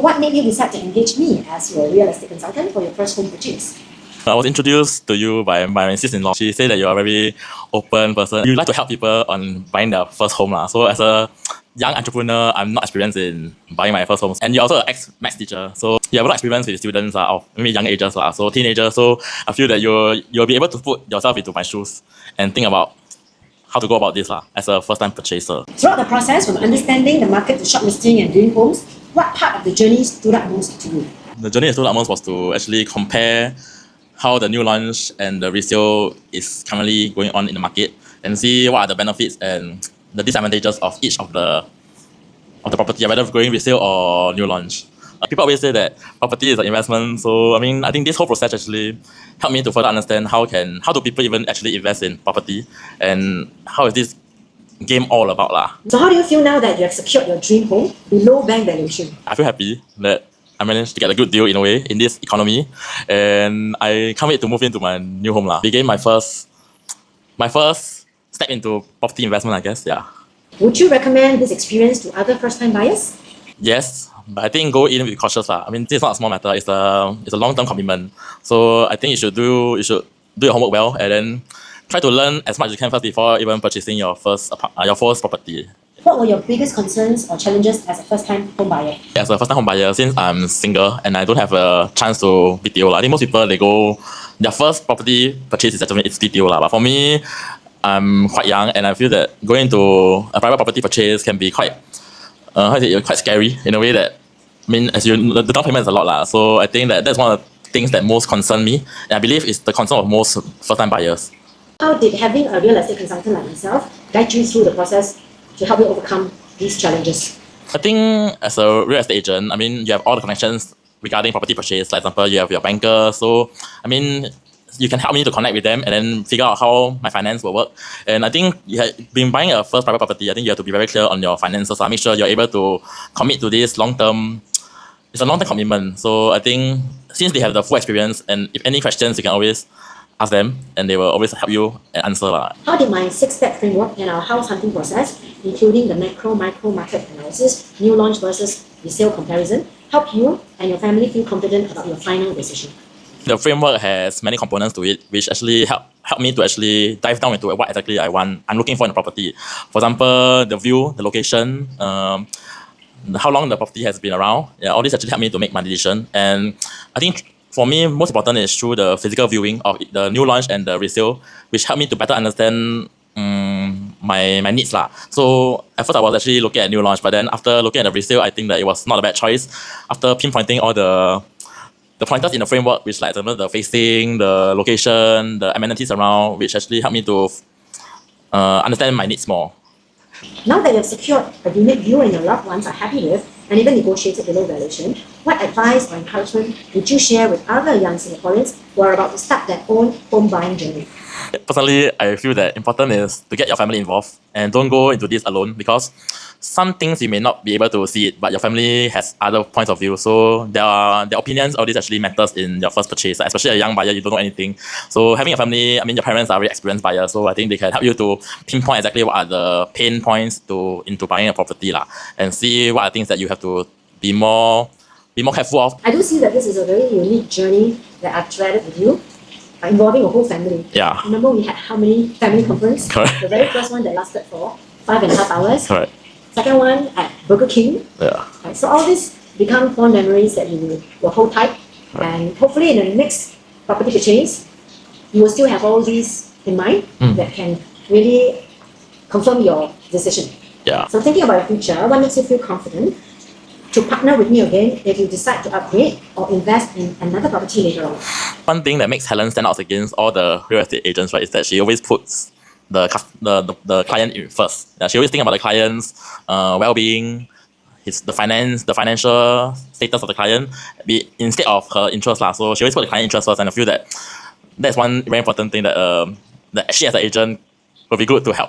What made you decide to engage me as your real estate consultant for your first home purchase? I was introduced to you by my sister-in-law. She said that you're a very open person. You like to help people on buying their first home. So as a young entrepreneur, I'm not experienced in buying my first home. And you're also an ex-maths teacher. So you have a lot of experience with students of maybe young ages, so teenagers. So I feel that you'll be able to put yourself into my shoes and think about how to go about this as a first-time purchaser. Throughout the process, from understanding the market to shortlisting and viewing homes, what part of the journey stood out most to you? The journey that stood out most was to actually compare how the new launch and the resale is currently going on in the market and see what are the benefits and the disadvantages of each of the property, whether going resale or new launch. People always say that property is an investment, so I think this whole process actually helped me to further understand how do people even actually invest in property and how is this game all about. So how do you feel now that you have secured your dream home below bank valuation? I feel happy that I managed to get a good deal in a way in this economy, and I can't wait to move into my new home. Begin my first step into property investment, I guess. Would you recommend this experience to other first-time buyers? Yes, but I think go in with cautious. This is not a small matter. It's a long-term commitment. So I think you should do your homework well and then try to learn as much as you can first before even purchasing your first property. What were your biggest concerns or challenges as a first-time home buyer? As a first-time home buyer, since I'm single and I don't have a chance to BTO, I think most people their first property purchase is actually BTO. But for me, I'm quite young and I feel that going to a private property purchase can be quite quite scary in a way that as the down payment is a lot. So I think that's one of the things that most concern me, and I believe it's the concern of most first-time buyers. How did having a real estate consultant like myself guide you through the process to help you overcome these challenges? I think as a real estate agent, you have all the connections regarding property purchase. For example, you have your banker. So you can help me to connect with them and then figure out how my finance will work. And I think been buying a first private property, I think you have to be very clear on your finances. Make sure you're able to commit to this long-term. It's a long-term commitment. So I think since they have the full experience, and if any questions, you can always ask them and they will always help you and answer. How did my 6-step framework and our house hunting process, including the macro-micro market analysis, new launch versus resale comparison, help you and your family feel confident about your final decision? The framework has many components to it, which actually help me to actually dive down into what exactly I'm looking for in a property. For example, the view, the location, how long the property has been around. All this actually help me to make my decision. And I think for me, most important is through the physical viewing of the new launch and the resale, which help me to better understand my needs. So at first I was actually looking at new launch, but then after looking at the resale, I think that it was not a bad choice. After pinpointing all the pointers in the framework, which like the facing, the location, the amenities around, which actually helped me to understand my needs more. Now that you have secured a unit you and your loved ones are happy with, and even negotiated below valuation, what advice or encouragement would you share with other young Singaporeans who are about to start their own home buying journey? Personally, I feel that important is to get your family involved and don't go into this alone, because some things you may not be able to see it, but your family has other points of view. So their opinions, all this actually matters in your first purchase, especially a young buyer, you don't know anything. So having a family, your parents are very experienced buyers, so I think they can help you to pinpoint exactly what are the pain points into buying a property and see what are things that you have to be more careful of. I do see that this is a very unique journey that I've treaded with you, involving a whole family. Remember we had how many family conference? Correct. The very first one that lasted for 5.5 hours. Correct. Second one at Burger King. Right, so all these become fond memories that you will hold tight. And hopefully in the next property purchase, you will still have all these in mind that can really confirm your decision. So thinking about your future, what makes you feel confident to partner with me again if you decide to upgrade or invest in another property later on? One thing that makes Helen stand out against all the real estate agents, is that she always puts the client in first. She always think about the client's well-being, the financial status of the client, instead of her interest. So she always put the client interest first, and I feel that that's one very important thing that actually as an agent will be good to help.